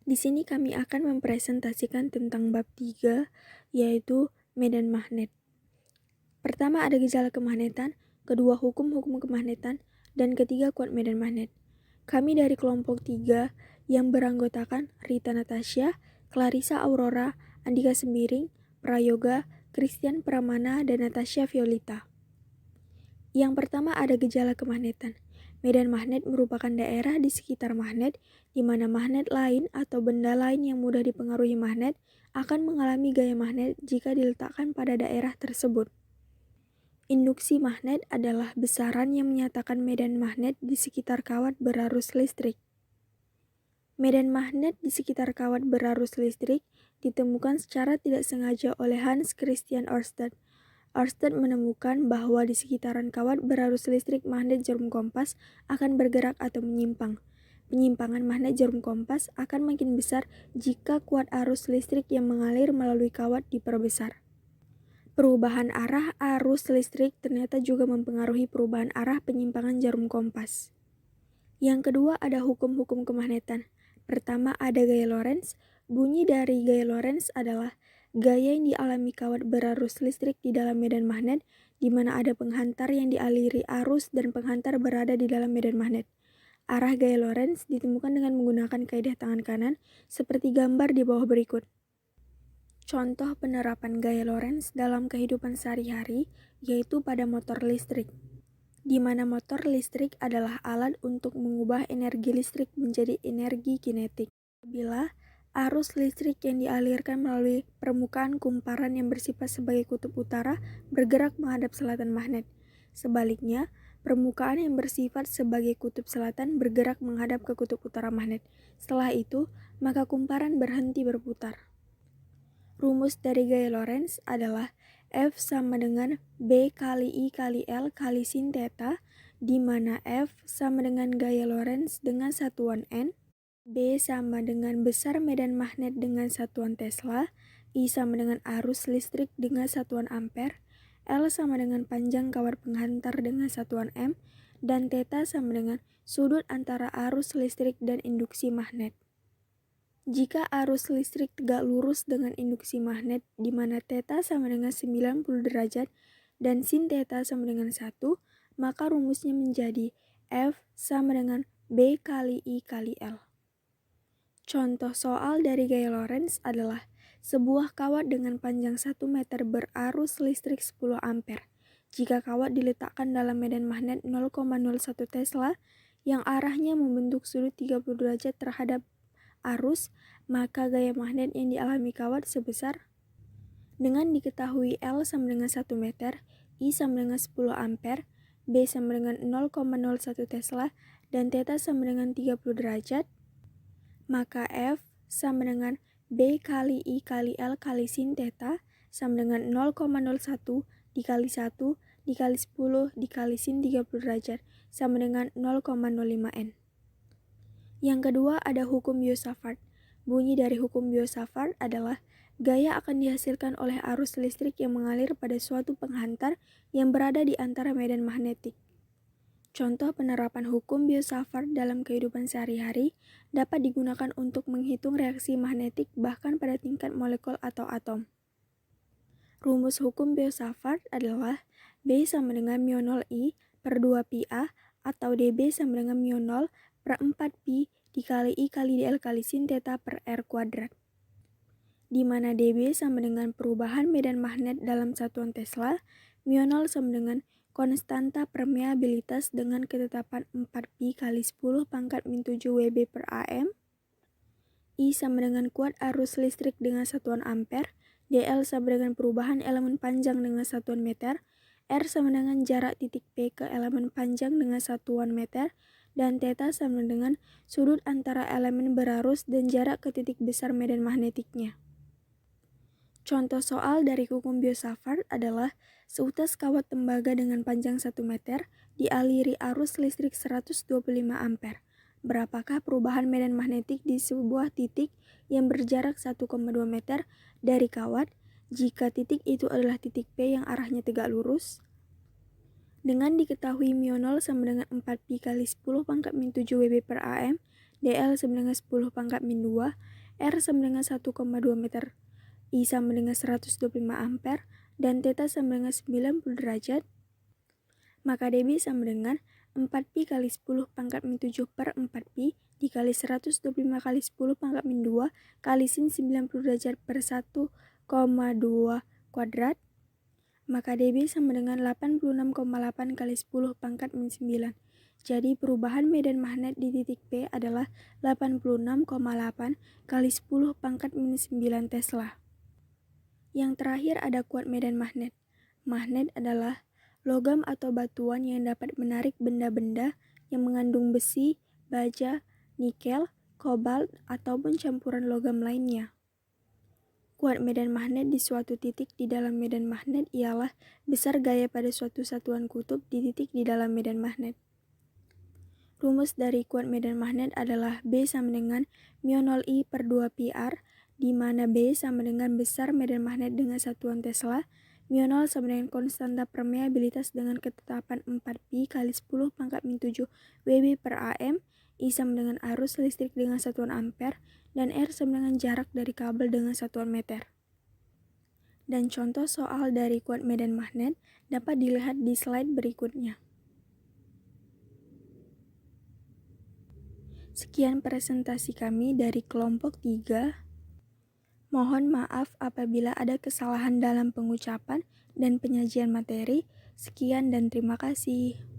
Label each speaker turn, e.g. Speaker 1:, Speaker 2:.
Speaker 1: Di sini kami akan mempresentasikan tentang bab 3, yaitu medan magnet. Pertama ada gejala kemagnetan, kedua hukum-hukum kemagnetan, dan ketiga kuat medan magnet. Kami dari kelompok 3 yang beranggotakan Rita Natasha, Clarissa Aurora, Andika Sembiring, Prayoga, Christian Pramana, dan Natasha Violita. Yang pertama ada gejala kemagnetan. Medan magnet merupakan daerah di sekitar magnet di mana magnet lain atau benda lain yang mudah dipengaruhi magnet akan mengalami gaya magnet jika diletakkan pada daerah tersebut. Induksi magnet adalah besaran yang menyatakan medan magnet di sekitar kawat berarus listrik. Medan magnet di sekitar kawat berarus listrik ditemukan secara tidak sengaja oleh Hans Christian Ørsted. Ørsted menemukan bahwa di sekitaran kawat berarus listrik magnet jarum kompas akan bergerak atau menyimpang. Penyimpangan magnet jarum kompas akan makin besar jika kuat arus listrik yang mengalir melalui kawat diperbesar. Perubahan arah arus listrik ternyata juga mempengaruhi perubahan arah penyimpangan jarum kompas. Yang kedua ada hukum-hukum kemagnetan. Pertama ada gaya Lorentz. Bunyi dari gaya Lorentz adalah gaya yang dialami kawat berarus listrik di dalam medan magnet, di mana ada penghantar yang dialiri arus dan penghantar berada di dalam medan magnet. Arah gaya Lorentz ditemukan dengan menggunakan kaidah tangan kanan, seperti gambar di bawah berikut. Contoh penerapan gaya Lorentz dalam kehidupan sehari-hari, yaitu pada motor listrik, di mana motor listrik adalah alat untuk mengubah energi listrik menjadi energi kinetik. Bila arus listrik yang dialirkan melalui permukaan kumparan yang bersifat sebagai kutub utara bergerak menghadap selatan magnet. Sebaliknya, permukaan yang bersifat sebagai kutub selatan bergerak menghadap ke kutub utara magnet. Setelah itu, maka kumparan berhenti berputar. Rumus dari gaya Lorentz adalah F sama dengan B kali I kali L kali sin theta, di mana F sama dengan gaya Lorentz dengan satuan N, B sama dengan besar medan magnet dengan satuan Tesla, I sama dengan arus listrik dengan satuan ampere, L sama dengan panjang kawat penghantar dengan satuan M, dan theta sama dengan sudut antara arus listrik dan induksi magnet. Jika arus listrik tegak lurus dengan induksi magnet di mana theta sama dengan 90 derajat dan sin theta sama dengan 1, maka rumusnya menjadi F sama dengan B kali I kali L. Contoh soal dari gaya Lorentz adalah sebuah kawat dengan panjang 1 meter berarus listrik 10 ampere. Jika kawat diletakkan dalam medan magnet 0,01 Tesla yang arahnya membentuk sudut 30 derajat terhadap arus, maka gaya magnet yang dialami kawat sebesar, dengan diketahui L sama dengan 1 meter, I sama dengan 10 ampere, B sama dengan 0,01 Tesla, dan theta sama dengan 30 derajat, maka F sama dengan B kali I kali L kali sin theta sama dengan 0,01 dikali 1 dikali 10 dikali sin 30 derajat sama dengan 0,05 N. Yang kedua ada hukum Biot-Savart. Bunyi dari hukum Biot-Savart adalah gaya akan dihasilkan oleh arus listrik yang mengalir pada suatu penghantar yang berada di antara medan magnetik. Contoh penerapan hukum Biot-Savart dalam kehidupan sehari-hari dapat digunakan untuk menghitung reaksi magnetik bahkan pada tingkat molekul atau atom. Rumus hukum Biot-Savart adalah B sama dengan μ0 I per 2 pi A atau dB sama dengan μ0 per 4 pi dikali I kali dL kali sin theta per R kuadrat. Di mana dB sama dengan perubahan medan magnet dalam satuan Tesla, μ0 sama dengan konstanta permeabilitas dengan ketetapan 4 pi kali 10 pangkat min 7 Wb per AM, I sama dengan kuat arus listrik dengan satuan ampere, dL sama dengan perubahan elemen panjang dengan satuan meter, R sama dengan jarak titik P ke elemen panjang dengan satuan meter, dan theta sama dengan sudut antara elemen berarus dan jarak ke titik besar medan magnetiknya. Contoh soal dari hukum Biot-Savart adalah seutas kawat tembaga dengan panjang 1 meter dialiri arus listrik 125 ampere. Berapakah perubahan medan magnetik di sebuah titik yang berjarak 1,2 meter dari kawat jika titik itu adalah titik P yang arahnya tegak lurus? Dengan diketahui μ0 sama dengan 4 pi kali 10 pangkat min 7 Wb per AM dl sama dengan 10 pangkat min 2, R sama dengan 1,2 meter, I sama dengan 125 ampere, dan theta sama dengan 90 derajat, maka dB sama dengan 4pi kali 10 pangkat min 7 per 4pi dikali 125 kali 10 pangkat min 2 kali sin 90 derajat per 1,2 kuadrat, maka dB sama dengan 86,8 kali 10 pangkat min 9. Jadi perubahan medan magnet di titik P adalah 86,8 kali 10 pangkat min 9 Tesla. Yang terakhir ada kuat medan magnet. Magnet adalah logam atau batuan yang dapat menarik benda-benda yang mengandung besi, baja, nikel, kobalt, ataupun campuran logam lainnya. Kuat medan magnet di suatu titik di dalam medan magnet ialah besar gaya pada suatu satuan kutub di titik di dalam medan magnet. Rumus dari kuat medan magnet adalah B sama dengan μ0I per 2πr, di mana B sama dengan besar medan magnet dengan satuan Tesla, μ0 sama dengan konstanta permeabilitas dengan ketetapan 4pi kali 10 pangkat min 7 Wb per am, I sama dengan arus listrik dengan satuan ampere, dan R sama dengan jarak dari kabel dengan satuan meter. Dan contoh soal dari kuat medan magnet dapat dilihat di slide berikutnya. Sekian presentasi kami dari kelompok 3. Mohon maaf apabila ada kesalahan dalam pengucapan dan penyajian materi. Sekian dan terima kasih.